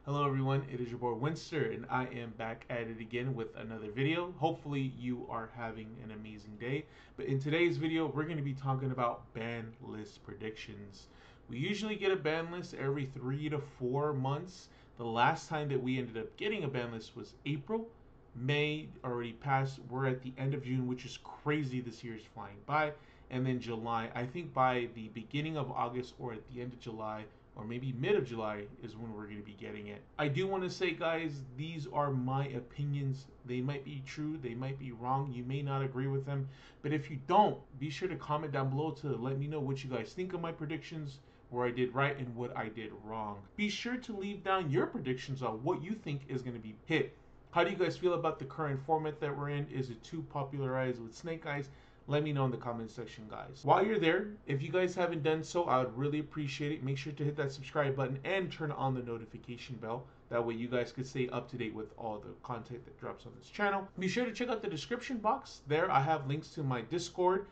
Hello everyone, it is your boy Winster and I am back at it again with another video. Hopefully you are having an amazing day. But in today's video, we're going to be talking about ban list predictions. We usually get a ban list every 3 to 4 months. The last time that we ended up getting a ban list was April. May already passed. We're at the end of June, which is crazy. This year is flying by. And then July, I think by the beginning of August or at the end of July, or maybe mid of July is when we're going to be getting it. I do want to say, guys, these are my opinions. They might be true, they might be wrong, you may not agree with them, but if you don't, be sure to comment down below to let me know what you guys think of my predictions, where I did right and what I did wrong. Be sure to leave down your predictions on what you think is going to be hit. How do you guys feel about the current format that we're in? Is it too popularized with Snake Eyes? Let me know in the comment section, guys. While you're there, if you guys haven't done so, I would really appreciate it. Make sure to hit that subscribe button and turn on the notification bell. That way you guys can stay up to date with all the content that drops on this channel. Be sure to check out the description box. There I have links to my Discord,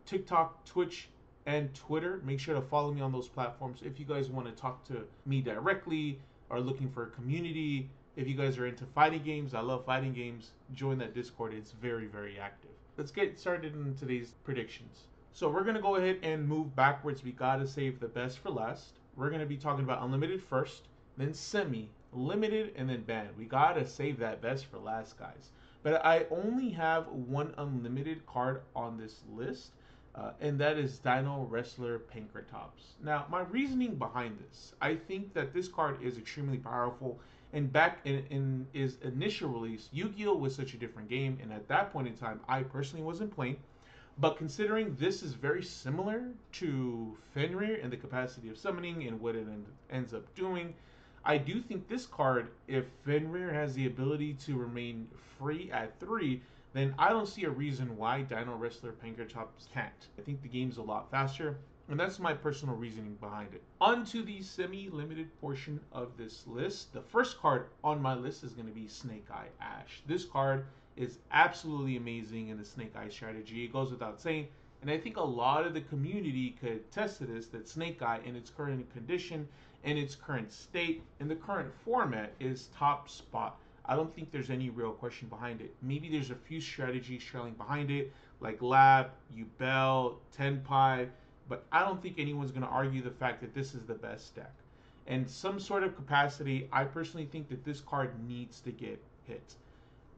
TikTok, Twitch, and Twitter. Make sure to follow me on those platforms if you guys want to talk to me directly or looking for a community. If you guys are into fighting games, I love fighting games, join that Discord. It's very, very active. Let's get started in today's predictions. So we're going to go ahead and move backwards. We got to save the best for last. We're going to be talking about unlimited first, then semi, limited, and then banned. We got to save that best for last, guys. But I only have one unlimited card on this list, and that is Dino Wrestler Pankratops. Now, my reasoning behind this, I think that this card is extremely powerful. And back in his initial release, Yu-Gi-Oh! Was such a different game, and at that point in time, I personally wasn't playing. But considering this is very similar to Fenrir in the capacity of summoning and what it ends up doing, I do think this card, if Fenrir has the ability to remain free at 3, then I don't see a reason why Dino Wrestler Pankratops can't. I think the game's a lot faster. And that's my personal reasoning behind it. On to the semi-limited portion of this list. The first card on my list is going to be Snake Eye Ash. This card is absolutely amazing in the Snake Eye strategy. It goes without saying. And I think a lot of the community could attest to this, that Snake Eye in its current condition, in its current state, in the current format is top spot. I don't think there's any real question behind it. Maybe there's a few strategies trailing behind it, like Lab, Yubel, Tenpai, but I don't think anyone's going to argue the fact that this is the best deck. And some sort of capacity, I personally think that this card needs to get hit.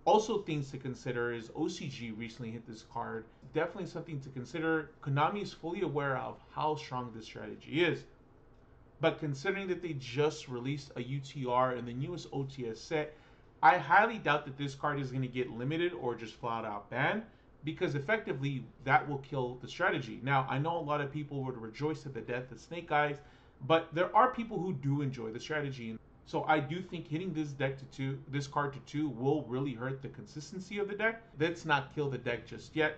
Also, things to consider is OCG recently hit this card. Definitely something to consider. Konami is fully aware of how strong this strategy is. But considering that they just released a UTR in the newest OTS set, I highly doubt that this card is going to get limited or just flat out banned, because effectively that will kill the strategy. Now, I know a lot of people would rejoice at the death of Snake Eyes, but there are people who do enjoy the strategy. So I do think hitting this card to 2 will really hurt the consistency of the deck. Let's not kill the deck just yet.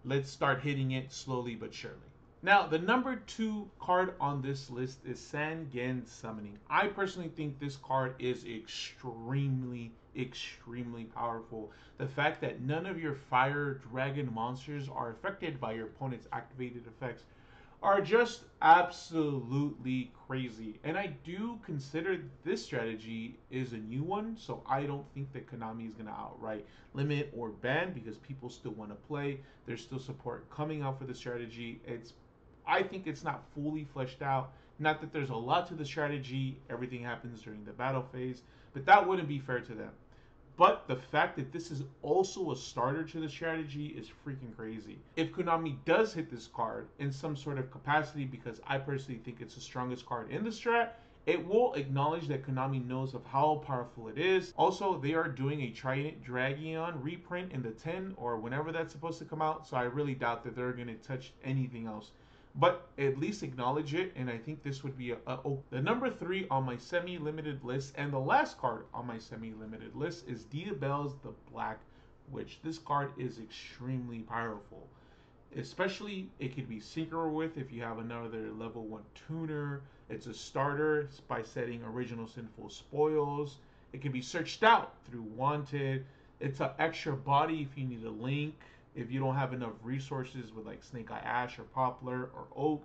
Let's start hitting it slowly but surely. Now, the number 2 card on this list is Sangen Summoning. I personally think this card is extremely powerful. The fact that none of your fire dragon monsters are affected by your opponent's activated effects are just absolutely crazy. And I do consider this strategy is a new one, so I don't think that Konami is going to outright limit or ban, because people still want to play. There's still support coming out for the strategy. I think it's not fully fleshed out. Not that there's a lot to the strategy, everything happens during the battle phase, but that wouldn't be fair to them. But the fact that this is also a starter to the strategy is freaking crazy. If Konami does hit this card in some sort of capacity, because I personally think it's the strongest card in the strat, it will acknowledge that Konami knows of how powerful it is. Also, they are doing a Trident Dragion reprint in the 10 or whenever that's supposed to come out, so I really doubt that they're going to touch anything else. But at least acknowledge it, and I think this would be the number 3 on my semi-limited list, and the last card on my semi-limited list is Diabell's the Black Witch. This card is extremely powerful. Especially, it could be synchro with if you have another level 1 tuner. It's a starter by setting original Sinful Spoils. It can be searched out through Wanted. It's an extra body if you need a link. If you don't have enough resources with like Snake Eye Ash or Poplar or Oak,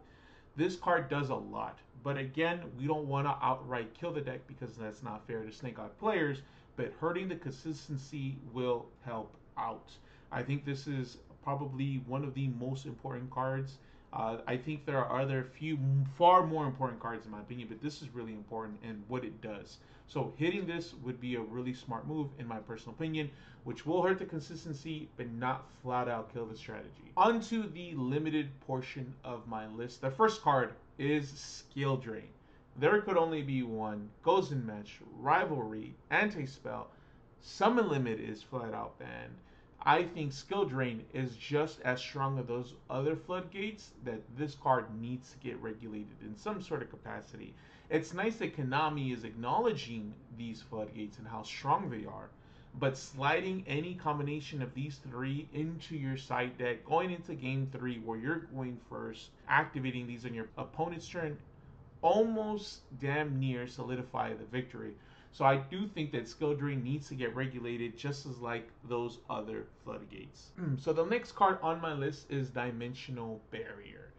This card does a lot, but again, we don't want to outright kill the deck because that's not fair to Snake Eye players, but hurting the consistency will help out. I think this is probably one of the most important cards. I think there are other few far more important cards in my opinion, but this is really important in what it does. So hitting this would be a really smart move in my personal opinion, which will hurt the consistency but not flat out kill the strategy. Onto the limited portion of my list. The first card is Skill Drain. There could only be one. Goes in match, rivalry, anti-spell, summon limit is flat out banned. I think Skill Drain is just as strong as those other floodgates that this card needs to get regulated in some sort of capacity. It's nice that Konami is acknowledging these floodgates and how strong they are, but sliding any combination of these three into your side deck, going into game 3 where you're going first, activating these on your opponent's turn, almost damn near solidify the victory. So I do think that Skill Drain needs to get regulated just as like those other floodgates. So the next card on my list is Dimensional Barrier.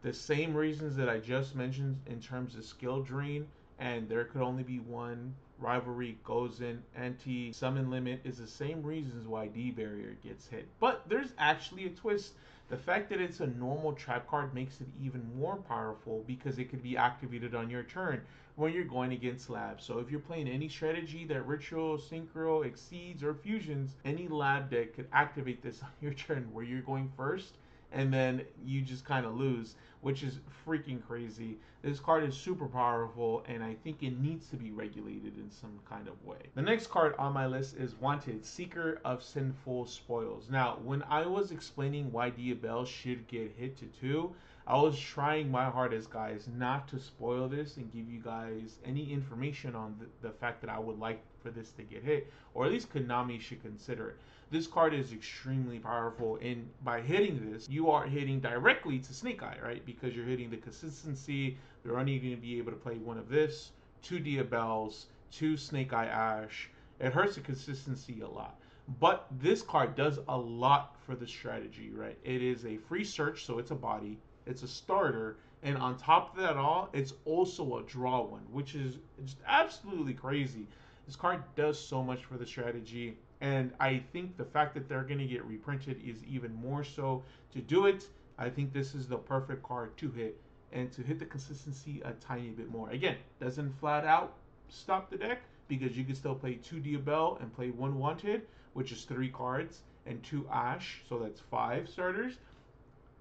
The same reasons that I just mentioned in terms of Skill Drain, and there could only be one. Rivalry goes in, anti-summon limit is the same reasons why D-Barrier gets hit. But there's actually a twist. The fact that it's a normal trap card makes it even more powerful because it could be activated on your turn when you're going against labs. So if you're playing any strategy that Ritual, Synchro, Exceeds, or Fusions, any lab deck could activate this on your turn where you're going first, and then you just kind of lose, which is freaking crazy. This card is super powerful, and I think it needs to be regulated in some kind of way. The next card on my list is Wanted, Seeker of Sinful Spoils. Now, when I was explaining why Diabell should get hit to 2, I was trying my hardest, guys, not to spoil this and give you guys any information on the fact that I would like for this to get hit, or at least Konami should consider it. This card is extremely powerful, and by hitting this, you are hitting directly to Snake Eye, right? Because you're hitting the consistency. They're only going to be able to play one of this, 2 Diabells, 2 Snake Eye Ash. It hurts the consistency a lot. But this card does a lot for the strategy, right? It is a free search, so it's a body. It's a starter, and on top of that all, it's also a draw one, which is just absolutely crazy. This card does so much for the strategy, and I think the fact that they're going to get reprinted is even more so to do it. I think this is the perfect card to hit, and to hit the consistency a tiny bit more. Again, doesn't flat out stop the deck, because you can still play 2 Diabell and play 1 Wanted, which is 3 cards, and 2 Ash, so that's 5 starters.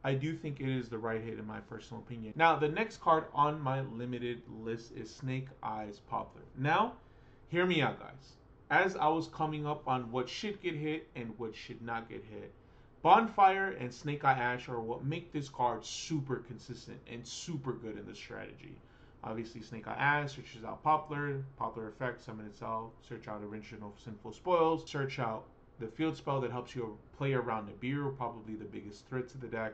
I do think it is the right hit in my personal opinion. Now, the next card on my limited list is Snake Eyes Poplar. Now, hear me out, guys. As I was coming up on what should get hit and what should not get hit, Bonfire and Snake Eye Ash are what make this card super consistent and super good in this strategy. Obviously, Snake Eye Ash searches out Poplar, Poplar effect, summon itself, search out Original Sinful Spoils, search out the field spell that helps you play around Nibiru, probably the biggest threat to the deck.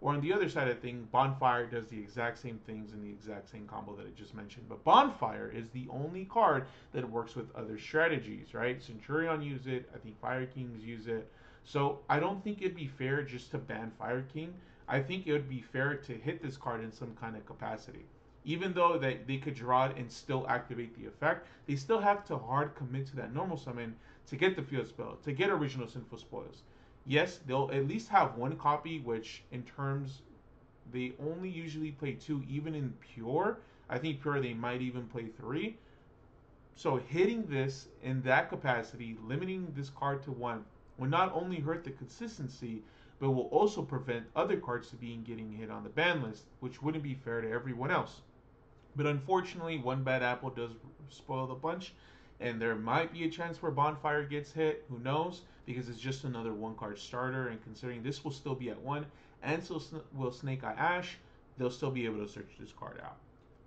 Or on the other side of things, Bonfire does the exact same things in the exact same combo that I just mentioned. But Bonfire is the only card that works with other strategies, right? Centurion use it. I think Fire Kings use it. So I don't think it'd be fair just to ban Fire King. I think it would be fair to hit this card in some kind of capacity. Even though they could draw it and still activate the effect, they still have to hard commit to that normal summon to get the field spell, to get Original Sinful Spoils. Yes, they'll at least have 1 copy, which in terms, they only usually play 2, even in Pure. I think Pure, they might even play 3. So hitting this in that capacity, limiting this card to 1, will not only hurt the consistency, but will also prevent other cards to getting hit on the ban list, which wouldn't be fair to everyone else. But unfortunately, one bad apple does spoil the bunch, and there might be a chance where Bonfire gets hit. Who knows? Because it's just another 1-card starter, and considering this will still be at 1, and so will Snake Eye Ash, they'll still be able to search this card out.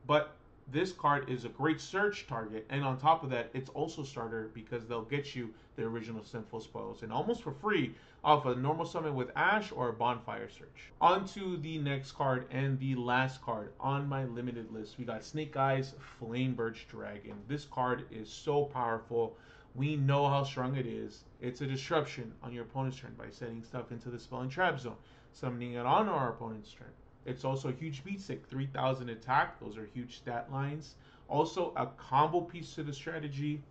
But this card is a great search target, and on top of that, it's also starter because they'll get you the Original Sinful Spoils, and almost for free off a normal summon with Ash or a Bonfire search. On to the next card, and the last card on my limited list. We got Snake Eyes Flamebirch Dragon. This card is so powerful. We know how strong it is. It's a disruption on your opponent's turn by setting stuff into the spell and trap zone, summoning it on our opponent's turn. It's also a huge beat stick, 3000 attack. Those are huge stat lines. Also, a combo piece to the strategy.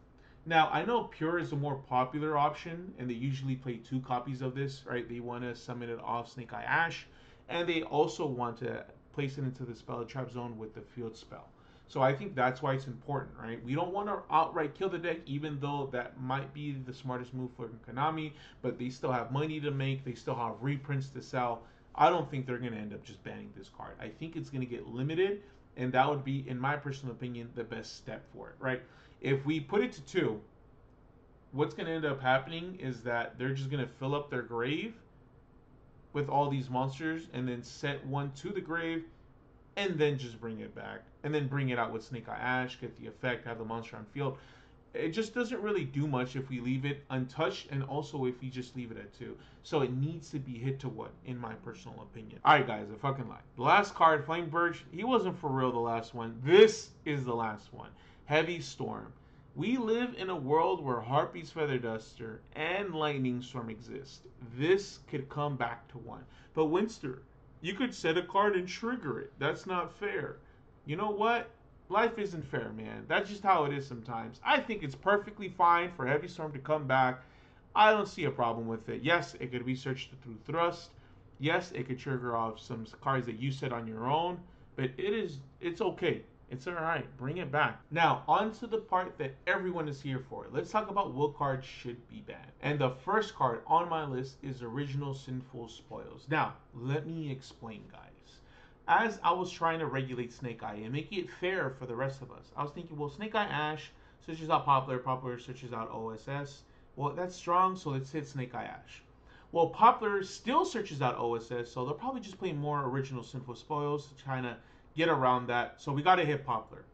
Now, I know Pure is a more popular option, and they usually play two copies of this, right? They want to summon it off Snake Eye Ash, and they also want to place it into the spell trap zone with the field spell. So I think that's why it's important, right? We don't want to outright kill the deck, even though that might be the smartest move for Konami, but they still have money to make, they still have reprints to sell. I don't think they're going to end up just banning this card. I think it's going to get limited, and that would be, in my personal opinion, the best step for it, right? If we put it to 2, what's going to end up happening is that they're just going to fill up their grave with all these monsters and then set one to the grave and then just bring it back and then bring it out with Snake Eye Ash, get the effect, have the monster on field. It just doesn't really do much if we leave it untouched, and also if we just leave it at 2. So it needs to be hit to 1, in my personal opinion. Alright guys, I fucking lied. The last card, Flame Birch, he wasn't for real the last one. This is the last one. Heavy Storm. We live in a world where Harpy's Feather Duster and Lightning Storm exist. This could come back to 1. But Winster, you could set a card and trigger it. That's not fair. You know what? Life isn't fair, man. That's just how it is sometimes. I think it's perfectly fine for Heavy Storm to come back. I don't see a problem with it. Yes, it could be searched through Thrust. Yes, it could trigger off some cards that you set on your own. But it's okay. It's alright. Bring it back. Now, on to the part that everyone is here for. Let's talk about what cards should be banned. And the first card on my list is Original Sinful Spoils. Now, let me explain, guys. As I was trying to regulate Snake Eye and make it fair for the rest of us, I was thinking, well, Snake Eye Ash searches out Poplar searches out OSS. Well, that's strong, so let's hit Snake Eye Ash. Well, Poplar still searches out OSS, so they'll probably just play more Original Sinful Spoils to try to get around that. So we got to hit Poplar.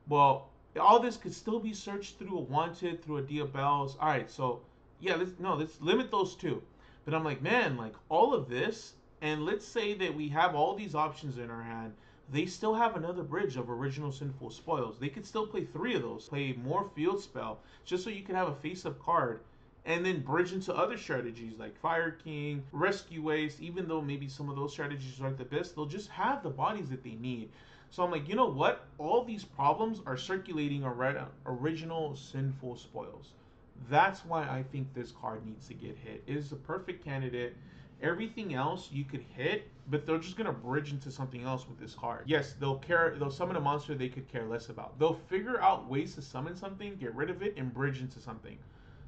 Well, all this could still be searched through a Wanted, through a Diabell's. All right, so yeah, let's limit those two. But I'm like, man, like all of this, and let's say that we have all these options in our hand. They still have another bridge of Original Sinful Spoils. They could still play 3 of those. Play more Field Spell, just so you can have a face-up card. And then bridge into other strategies like Fire King, Rescue Waste. Even though maybe some of those strategies aren't the best, they'll just have the bodies that they need. So I'm like, you know what? All these problems are circulating around Original Sinful Spoils. That's why I think this card needs to get hit. It is the perfect candidate. Everything else you could hit, but they're just gonna bridge into something else with this card. Yes, they'll summon a monster they could care less about. They'll figure out ways to summon something, get rid of it, and bridge into something.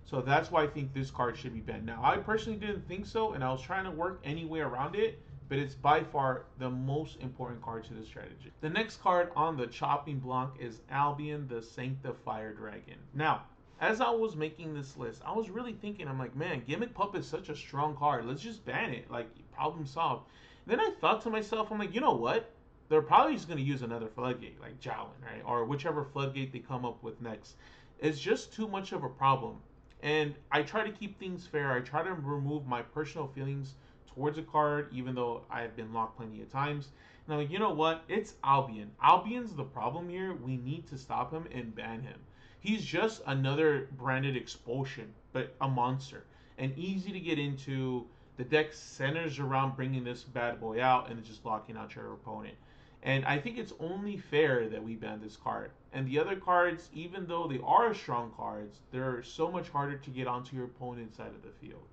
So that's why I think this card should be banned. Now, I personally didn't think so, and I was trying to work any way around it, but it's by far the most important card to this strategy. The next card on the chopping block is Albion the Sanctifier Dragon. Now, as I was making this list, I was really thinking, I'm like, man, Gimmick Pup is such a strong card. Let's just ban it. Like, problem solved. Then I thought to myself, I'm like, you know what? They're probably just going to use another Floodgate, like Jowlin, right? Or whichever Floodgate they come up with next. It's just too much of a problem. And I try to keep things fair. I try to remove my personal feelings towards a card, even though I have been locked plenty of times. And I'm like, you know what? It's Albion. Albion's the problem here. We need to stop him and ban him. He's just another branded Expulsion, but a monster. And easy to get into. The deck centers around bringing this bad boy out and just locking out your opponent. And I think it's only fair that we ban this card. And the other cards, even though they are strong cards, they're so much harder to get onto your opponent's side of the field.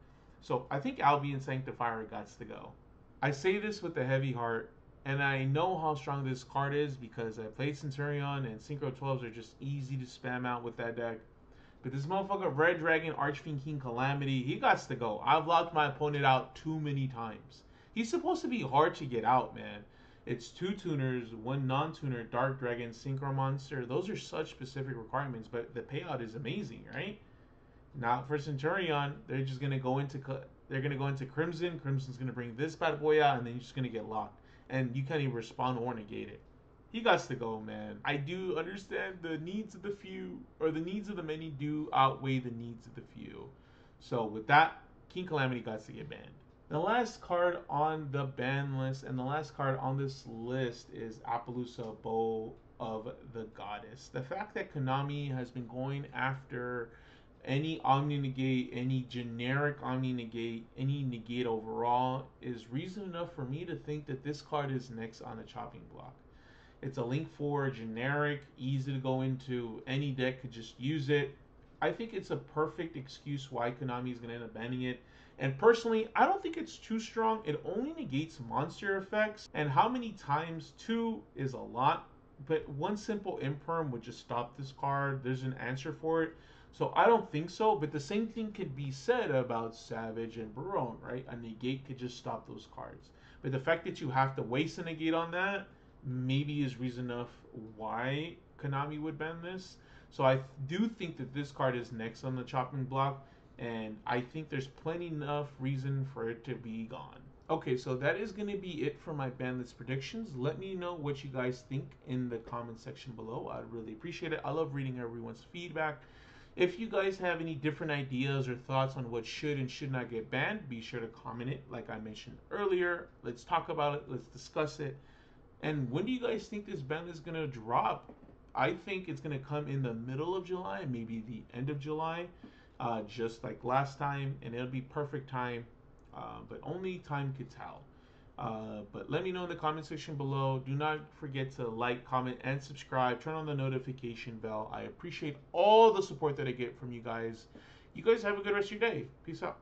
So I think Albion Sanctifier got to go. I say this with a heavy heart, and I know how strong this card is because I played Centurion, and Synchro 12s are just easy to spam out with that deck. But this motherfucker, Red Dragon, Archfiend King Calamity, he got to go. I've locked my opponent out too many times. He's supposed to be hard to get out, man. It's 2 tuners, 1 non-tuner, Dark Dragon, Synchro Monster. Those are such specific requirements, but the payout is amazing, right? Not for Centurion. They're just gonna go into Crimson. Crimson's gonna bring this bad boy out, and then you're just gonna get locked, and you can't even respond or negate it. He got to go, man. I do understand the needs of the few, or the needs of the many do outweigh the needs of the few. So with that, King Calamity got to get banned. The last card on the ban list, and the last card on this list, is Apollousa, Bow of the Goddess. The fact that Konami has been going after any Omni Negate, any generic Omni Negate, any Negate overall is reason enough for me to think that this card is next on the chopping block. It's a Link 4, generic, easy to go into. Any deck could just use it. I think it's a perfect excuse why Konami is going to end up banning it. And personally, I don't think it's too strong. It only negates monster effects. And how many times? 2 is a lot. But one simple imperm would just stop this card. There's an answer for it. So I don't think so. But the same thing could be said about Savage and Barone, right? A negate could just stop those cards. But the fact that you have to waste a negate on that maybe is reason enough why Konami would ban this. So I do think that this card is next on the chopping block, and I think there's plenty enough reason for it to be gone. Okay, so that is going to be it for my ban list predictions. Let me know what you guys think in the comment section below. I'd really appreciate it. I love reading everyone's feedback. If you guys have any different ideas or thoughts on what should and should not get banned, be sure to comment it like I mentioned earlier. Let's talk about it. Let's discuss it. And when do you guys think this ban is going to drop? I think it's going to come in the middle of July, maybe the end of July, just like last time, and it'll be perfect time, but only time could tell. But let me know in the comment section below. Do not forget to like, comment, and subscribe. Turn on the notification bell. I appreciate all the support that I get from you guys. You guys have a good rest of your day. Peace out.